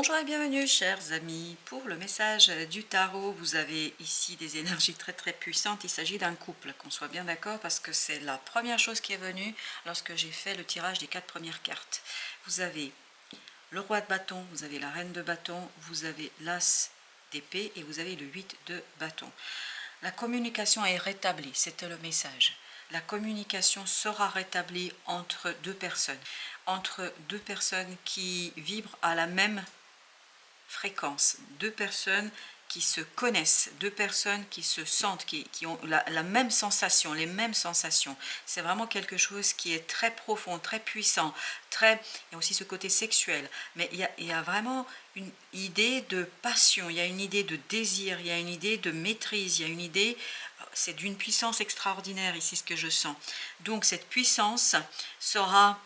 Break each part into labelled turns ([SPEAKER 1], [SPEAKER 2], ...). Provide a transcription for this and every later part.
[SPEAKER 1] Bonjour et bienvenue chers amis. Pour le message du tarot, vous avez ici des énergies très puissantes. Il s'agit d'un couple, qu'on soit bien d'accord, parce que c'est la première chose qui est venue lorsque j'ai fait le tirage des 4 premières cartes. Vous avez le roi de bâton, vous avez la reine de bâton, vous avez l'as d'épée et vous avez le 8 de bâton. La communication est rétablie, c'était le message. La communication sera rétablie entre deux personnes qui vibrent à la même fréquence, deux personnes qui se connaissent, deux personnes qui se sentent, qui ont la même sensation, les mêmes sensations. C'est vraiment quelque chose qui est très profond, très puissant, il y a aussi ce côté sexuel, mais il y a vraiment une idée de passion, il y a une idée de désir, il y a une idée de maîtrise, il y a une idée, c'est d'une puissance extraordinaire ici ce que je sens. Donc cette puissance sera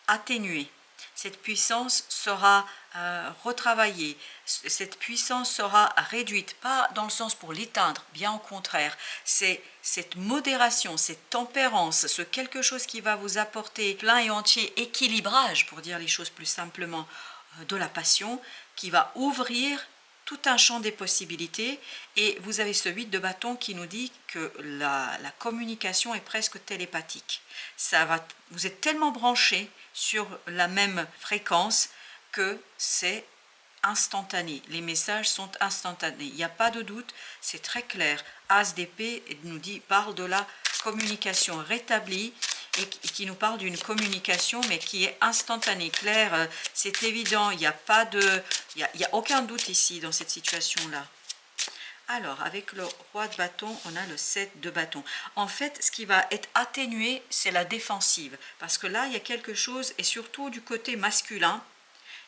[SPEAKER 1] atténuée. Cette puissance sera retravaillée, cette puissance sera réduite, pas dans le sens pour l'éteindre, bien au contraire. C'est cette modération, cette tempérance, ce quelque chose qui va vous apporter plein et entier équilibrage, pour dire les choses plus simplement, de la passion, qui va ouvrir tout un champ des possibilités. Et vous avez ce 8 de bâton qui nous dit que la communication est presque télépathique. Vous êtes tellement branchés sur la même fréquence que c'est instantané. Les messages sont instantanés. Il n'y a pas de doute, c'est très clair. As d'épée parle de la communication rétablie et qui nous parle d'une communication mais qui est instantanée, claire, c'est évident, il n'y a aucun doute ici dans cette situation-là. Alors, avec le roi de bâton, on a le 7 de bâton. En fait, ce qui va être atténué, c'est la défensive. Parce que là, il y a quelque chose, et surtout du côté masculin,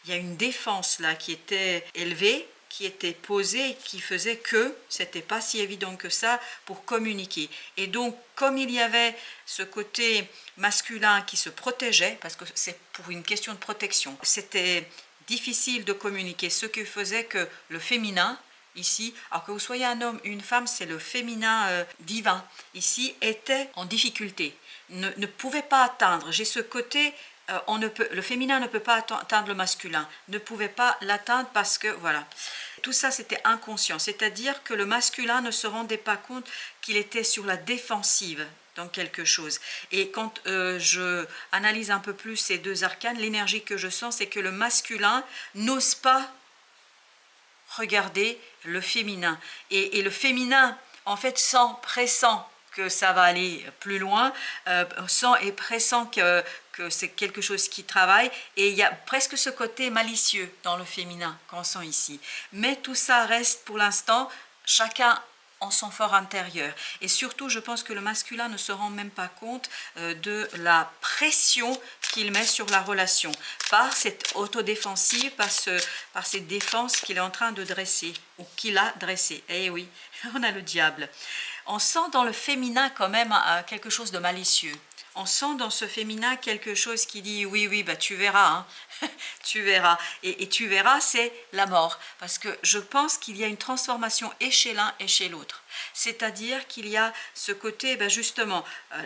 [SPEAKER 1] il y a une défense là qui était élevée, qui était posée, qui faisait que c'était pas si évident que ça pour communiquer. Et donc, comme il y avait ce côté masculin qui se protégeait, parce que c'est pour une question de protection, c'était difficile de communiquer, ce qui faisait que le féminin, ici, alors que vous soyez un homme, une femme, c'est le féminin divin, ici, était en difficulté, ne pouvait pas atteindre. J'ai ce côté, le féminin ne peut pas atteindre le masculin, ne pouvait pas l'atteindre parce que, voilà, tout ça c'était inconscient, c'est-à-dire que le masculin ne se rendait pas compte qu'il était sur la défensive dans quelque chose. Et quand je analyse un peu plus ces deux arcanes, l'énergie que je sens, c'est que le masculin n'ose pas regarder le féminin. Et le féminin, en fait, pressant que ça va aller plus loin, sent et pressant que c'est quelque chose qui travaille. Et il y a presque ce côté malicieux dans le féminin qu'on sent ici. Mais tout ça reste pour l'instant, chacun en son fort intérieur. Et surtout, je pense que le masculin ne se rend même pas compte de la pression qu'il met sur la relation, par cette autodéfensive, par cette défense qu'il est en train de dresser, ou qu'il a dressée. Eh oui, on a le diable. On sent dans le féminin quand même quelque chose de malicieux. On sent dans ce féminin quelque chose qui dit oui, bah tu verras, hein. Tu verras. Et tu verras, c'est la mort. Parce que je pense qu'il y a une transformation et chez l'un et chez l'autre. C'est-à-dire qu'il y a ce côté, justement,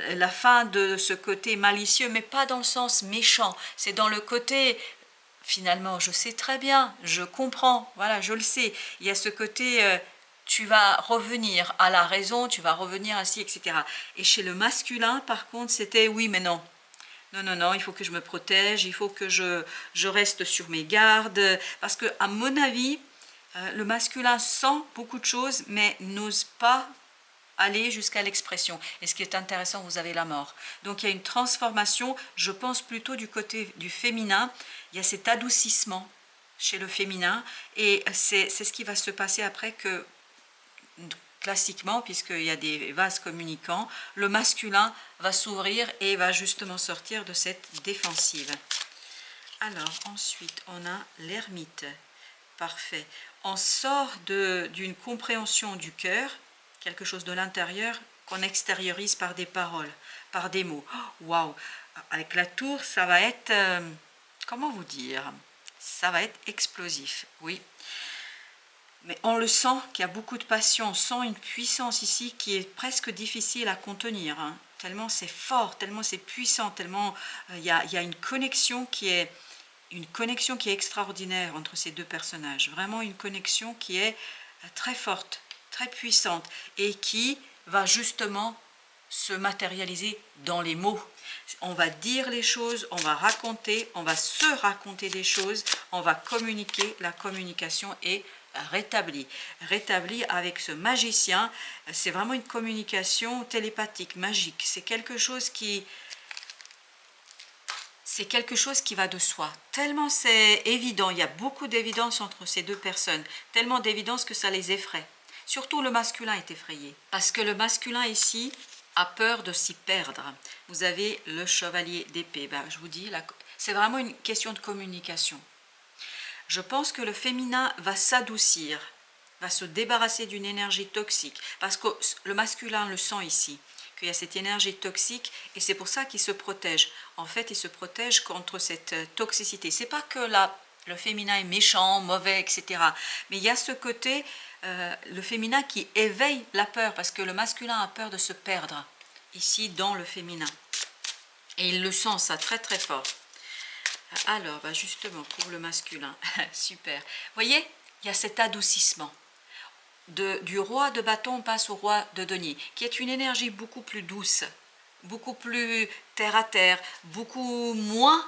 [SPEAKER 1] la fin de ce côté malicieux, mais pas dans le sens méchant. C'est dans le côté, finalement, je sais très bien, je comprends, voilà, je le sais. Il y a ce côté... tu vas revenir à la raison, tu vas revenir ainsi, etc. Et chez le masculin, par contre, c'était oui, mais non. Non, il faut que je me protège, il faut que je reste sur mes gardes. Parce que, à mon avis, le masculin sent beaucoup de choses, mais n'ose pas aller jusqu'à l'expression. Et ce qui est intéressant, vous avez la mort. Donc, il y a une transformation, je pense plutôt du côté du féminin. Il y a cet adoucissement chez le féminin. Et c'est ce qui va se passer après que... classiquement, puisqu'il y a des vases communicants, le masculin va s'ouvrir et va justement sortir de cette défensive. Alors, ensuite, on a l'ermite. Parfait. On sort d'une compréhension du cœur, quelque chose de l'intérieur, qu'on extériorise par des paroles, par des mots. Waouh! Avec la tour, ça va être... comment vous dire? Ça va être explosif, oui. Mais on le sent qu'il y a beaucoup de passion, on sent une puissance ici qui est presque difficile à contenir, hein. Tellement c'est fort, tellement c'est puissant, tellement il y a une connexion qui est une connexion qui est extraordinaire entre ces deux personnages. Vraiment une connexion qui est très forte, très puissante et qui va justement se matérialiser dans les mots. On va dire les choses, on va raconter, on va se raconter des choses, on va communiquer, la communication est rétablie. Rétablie avec ce magicien, c'est vraiment une communication télépathique, magique. C'est quelque chose qui va de soi. Tellement c'est évident, il y a beaucoup d'évidence entre ces deux personnes, tellement d'évidence que ça les effraie. Surtout le masculin est effrayé, parce que le masculin ici a peur de s'y perdre. Vous avez le chevalier d'épée, je vous dis, c'est vraiment une question de communication. Je pense que le féminin va s'adoucir, va se débarrasser d'une énergie toxique, parce que le masculin le sent ici, qu'il y a cette énergie toxique, et c'est pour ça qu'il se protège. En fait, il se protège contre cette toxicité. C'est pas que le féminin est méchant, mauvais, etc. Mais il y a ce côté, le féminin qui éveille la peur, parce que le masculin a peur de se perdre, ici dans le féminin. Et il le sent, ça, très très fort. Alors, justement, pour le masculin, super. Vous voyez, il y a cet adoucissement. Du roi de bâton, on passe au roi de denier, qui est une énergie beaucoup plus douce, beaucoup plus terre à terre, beaucoup moins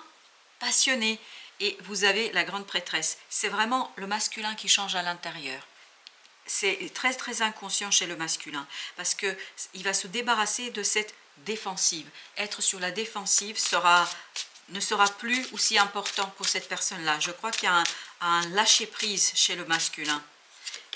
[SPEAKER 1] passionnée. Et vous avez la grande prêtresse. C'est vraiment le masculin qui change à l'intérieur. C'est très très inconscient chez le masculin, parce qu'il va se débarrasser de cette défensive. Être sur la défensive ne sera plus aussi important pour cette personne-là. Je crois qu'il y a un lâcher-prise chez le masculin.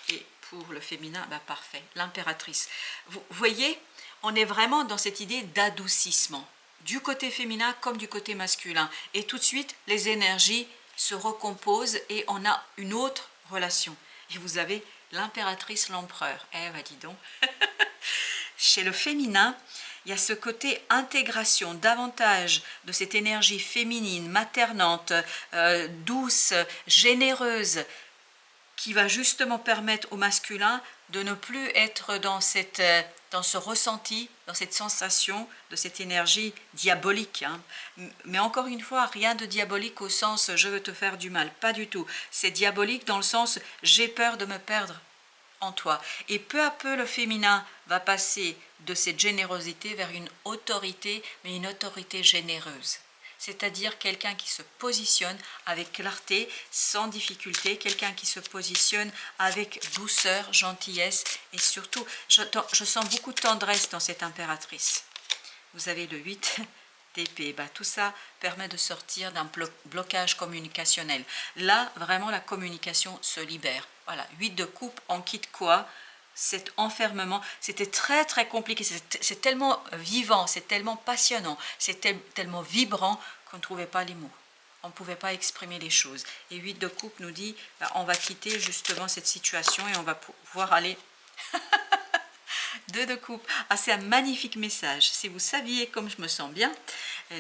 [SPEAKER 1] Et pour le féminin, parfait, l'impératrice. Vous voyez, on est vraiment dans cette idée d'adoucissement, du côté féminin comme du côté masculin. Et tout de suite, les énergies se recomposent et on a une autre relation. Et vous avez l'impératrice, l'empereur. Dis donc. Chez le féminin, il y a ce côté intégration, davantage de cette énergie féminine, maternante, douce, généreuse, qui va justement permettre au masculin de ne plus être dans ce ressenti, dans cette sensation de cette énergie diabolique. Mais encore une fois, rien de diabolique au sens « je veux te faire du mal », pas du tout. C'est diabolique dans le sens « j'ai peur de me perdre en toi ». Et peu à peu, le féminin va passer de cette générosité vers une autorité, mais une autorité généreuse. C'est-à-dire quelqu'un qui se positionne avec clarté, sans difficulté, quelqu'un qui se positionne avec douceur, gentillesse et surtout, je sens beaucoup de tendresse dans cette impératrice. Vous avez le 8 d'épée, tout ça permet de sortir d'un blocage communicationnel. Là, vraiment, la communication se libère. Voilà, 8 de coupe, on quitte quoi ? Cet enfermement, c'était très très compliqué, c'est tellement vivant, c'est tellement passionnant, c'est tellement vibrant qu'on ne trouvait pas les mots, on ne pouvait pas exprimer les choses. Et 8 de coupe nous dit, on va quitter justement cette situation et on va pouvoir aller... 2 de coupe, c'est un magnifique message, si vous saviez comme je me sens bien.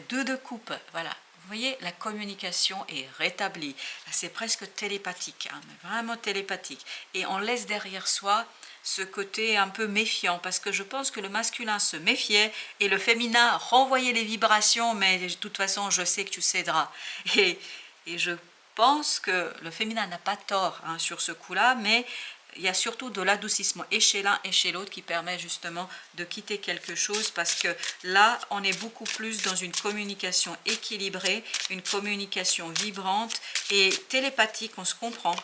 [SPEAKER 1] 2 de coupe, voilà. Vous voyez, la communication est rétablie, c'est presque télépathique, mais vraiment télépathique. Et on laisse derrière soi ce côté un peu méfiant, parce que je pense que le masculin se méfiait et le féminin renvoyait les vibrations, mais de toute façon, je sais que tu céderas. Et je pense que le féminin n'a pas tort sur ce coup-là, mais il y a surtout de l'adoucissement et chez l'un et chez l'autre qui permet justement de quitter quelque chose, parce que là, on est beaucoup plus dans une communication équilibrée, une communication vibrante et télépathique, on se comprend.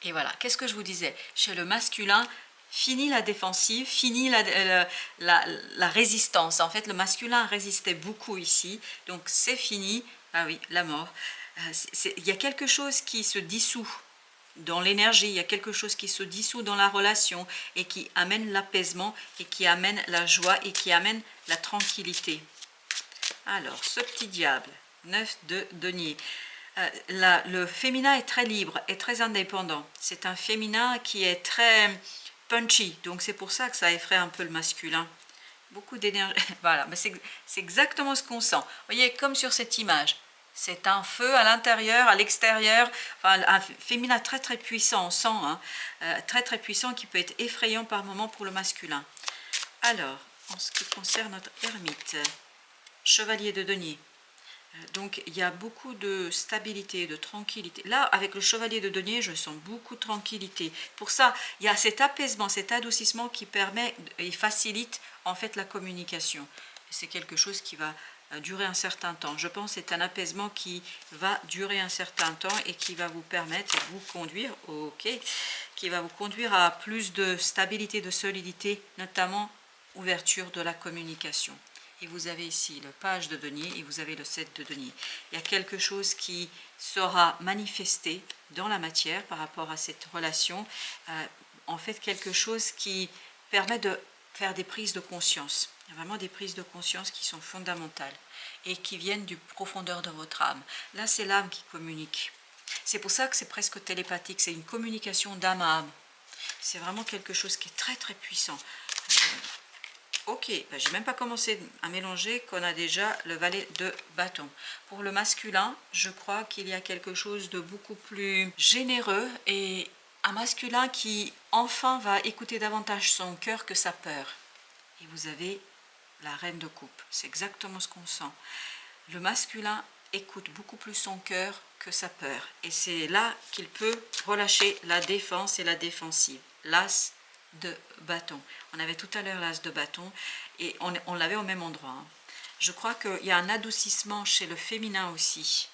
[SPEAKER 1] Et voilà, qu'est-ce que je vous disais? Chez le masculin, fini la défensive, fini la résistance. En fait, le masculin résistait beaucoup ici, donc c'est fini. Ah oui, la mort. Il y a quelque chose qui se dissout dans l'énergie, il y a quelque chose qui se dissout dans la relation et qui amène l'apaisement et qui amène la joie et qui amène la tranquillité. Alors, ce petit diable, 9 de denier. Le féminin est très libre et très indépendant. C'est un féminin qui est très punchy, donc c'est pour ça que ça effraie un peu le masculin. Beaucoup d'énergie, voilà, mais c'est exactement ce qu'on sent. Vous voyez, comme sur cette image, c'est un feu à l'intérieur, à l'extérieur, enfin, un féminin très très puissant, on sent, très très puissant, qui peut être effrayant par moments pour le masculin. Alors, en ce qui concerne notre ermite, chevalier de denier, Donc il y a beaucoup de stabilité, de tranquillité. Là, avec le chevalier de denier, je sens beaucoup de tranquillité. Pour ça, il y a cet apaisement, cet adoucissement qui permet et facilite en fait la communication. C'est quelque chose qui va durer un certain temps. Je pense que c'est un apaisement qui va durer un certain temps et qui va vous permettre de vous conduire, ok, qui va vous conduire à plus de stabilité, de solidité, notamment ouverture de la communication. Et vous avez ici le page de denier et vous avez le 7 de denier. Il y a quelque chose qui sera manifesté dans la matière par rapport à cette relation. En fait, quelque chose qui permet de faire des prises de conscience. Il y a vraiment des prises de conscience qui sont fondamentales et qui viennent du profondeur de votre âme. Là, c'est l'âme qui communique. C'est pour ça que c'est presque télépathique. C'est une communication d'âme à âme. C'est vraiment quelque chose qui est très très puissant. Ok, ben, j'ai même pas commencé à mélanger qu'on a déjà le valet de bâton. Pour le masculin, je crois qu'il y a quelque chose de beaucoup plus généreux et un masculin qui enfin va écouter davantage son cœur que sa peur. Et vous avez la reine de coupe, c'est exactement ce qu'on sent. Le masculin écoute beaucoup plus son cœur que sa peur. Et c'est là qu'il peut relâcher la défense et la défensive. L'as de bâton. On avait tout à l'heure l'as de bâton et on l'avait au même endroit. Je crois qu'il y a un adoucissement chez le féminin aussi.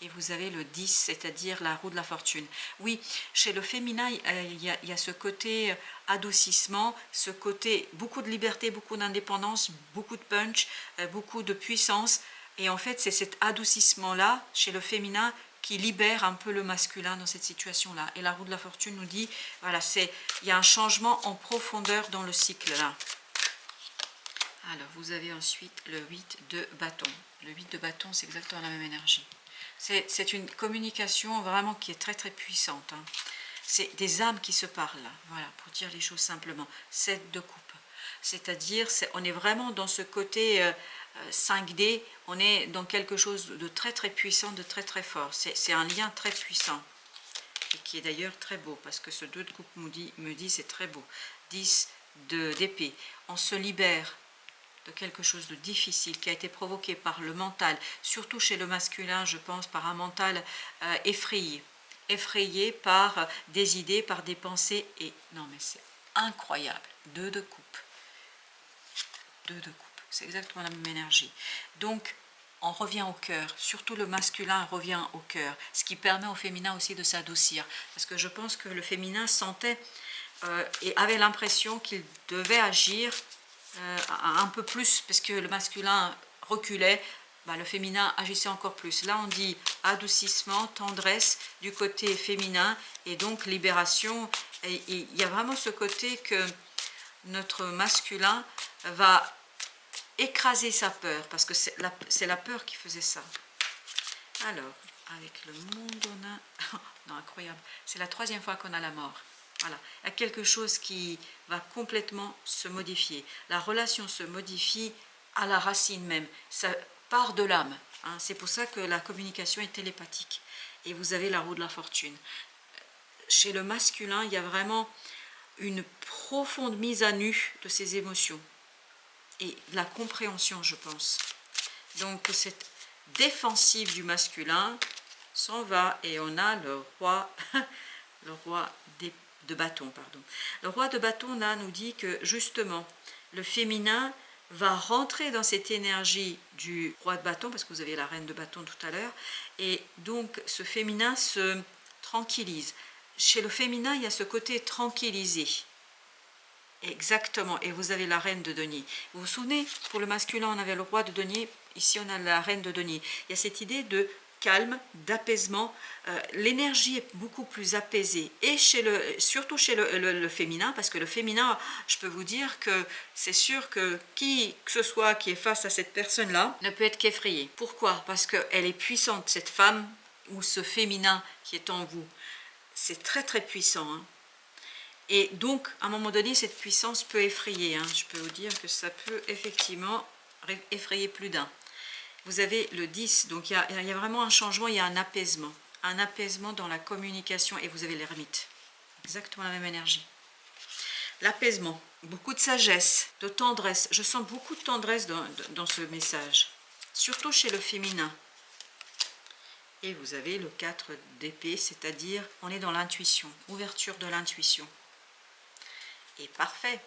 [SPEAKER 1] Et vous avez le 10, c'est-à-dire la roue de la fortune. Oui, chez le féminin, il y a ce côté adoucissement, ce côté beaucoup de liberté, beaucoup d'indépendance, beaucoup de punch, beaucoup de puissance. Et en fait, c'est cet adoucissement-là, chez le féminin, qui libère un peu le masculin dans cette situation-là. Et la roue de la fortune nous dit, voilà, il y a un changement en profondeur dans le cycle-là. Alors, vous avez ensuite le 8 de bâton. Le 8 de bâton, c'est exactement la même énergie. C'est une communication vraiment qui est très très puissante. Hein. C'est des âmes qui se parlent, là. Voilà, pour dire les choses simplement. 7 de coupe. C'est-à-dire, on est vraiment dans ce côté 5D, on est dans quelque chose de très très puissant, de très très fort. C'est un lien très puissant, et qui est d'ailleurs très beau, parce que ce 2 de coupe me dit c'est très beau. 10 d'épée. On se libère de quelque chose de difficile qui a été provoqué par le mental, surtout chez le masculin, je pense, par un mental effrayé par des idées, par des pensées, et non mais c'est incroyable. 2 de coupe. 2 de coupe, c'est exactement la même énergie. Donc, on revient au cœur, surtout le masculin revient au cœur, ce qui permet au féminin aussi de s'adoucir. Parce que je pense que le féminin sentait et avait l'impression qu'il devait agir un peu plus, parce que le masculin reculait, bah, le féminin agissait encore plus. Là, on dit adoucissement, tendresse du côté féminin, et donc libération. Et il y a vraiment ce côté que notre masculin va écraser sa peur, parce que c'est la peur qui faisait ça. Alors, avec le monde, on a... non, incroyable. C'est la 3e fois qu'on a la mort. Voilà, il y a quelque chose qui va complètement se modifier. La relation se modifie à la racine même. Ça part de l'âme. Hein. C'est pour ça que la communication est télépathique. Et vous avez la roue de la fortune. Chez le masculin, il y a vraiment une profonde mise à nu de ses émotions. Et de la compréhension, je pense. Donc, cette défensive du masculin s'en va. Et on a le roi, le roi de bâton, pardon. Le roi de bâton, là, nous dit que, justement, le féminin va rentrer dans cette énergie du roi de bâton, parce que vous avez la reine de bâton tout à l'heure, et donc, ce féminin se tranquillise. Chez le féminin, il y a ce côté tranquillisé. Exactement, et vous avez la reine de denier. Vous vous souvenez, pour le masculin, on avait le roi de denier, ici on a la reine de denier. Il y a cette idée de calme, d'apaisement, l'énergie est beaucoup plus apaisée, et surtout chez le féminin, parce que le féminin, je peux vous dire que c'est sûr que qui que ce soit qui est face à cette personne-là ne peut être qu'effrayé. Pourquoi? Parce qu'elle est puissante, cette femme, ou ce féminin qui est en vous. C'est très très puissant, hein. Et donc, à un moment donné, cette puissance peut effrayer. Hein. Je peux vous dire que ça peut effectivement effrayer plus d'un. Vous avez le 10, donc il y a vraiment un changement, il y a un apaisement dans la communication, et vous avez l'ermite. Exactement la même énergie. L'apaisement, beaucoup de sagesse, de tendresse. Je sens beaucoup de tendresse dans ce message, surtout chez le féminin. Et vous avez le 4 d'épée, c'est-à-dire on est dans l'intuition, ouverture de l'intuition. Et parfait.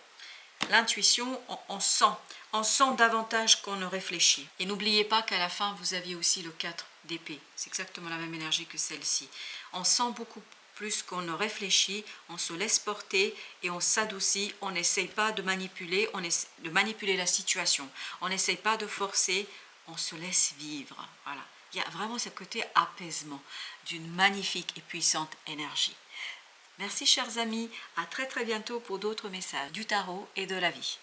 [SPEAKER 1] L'intuition, on sent davantage qu'on ne réfléchit. Et n'oubliez pas qu'à la fin, vous aviez aussi le 4 d'épée. C'est exactement la même énergie que celle-ci. On sent beaucoup plus qu'on ne réfléchit, on se laisse porter et on s'adoucit. On n'essaye pas de manipuler, de manipuler la situation. On n'essaye pas de forcer, on se laisse vivre. Voilà. Il y a vraiment ce côté apaisement d'une magnifique et puissante énergie. Merci chers amis, à très bientôt pour d'autres messages du tarot et de la vie.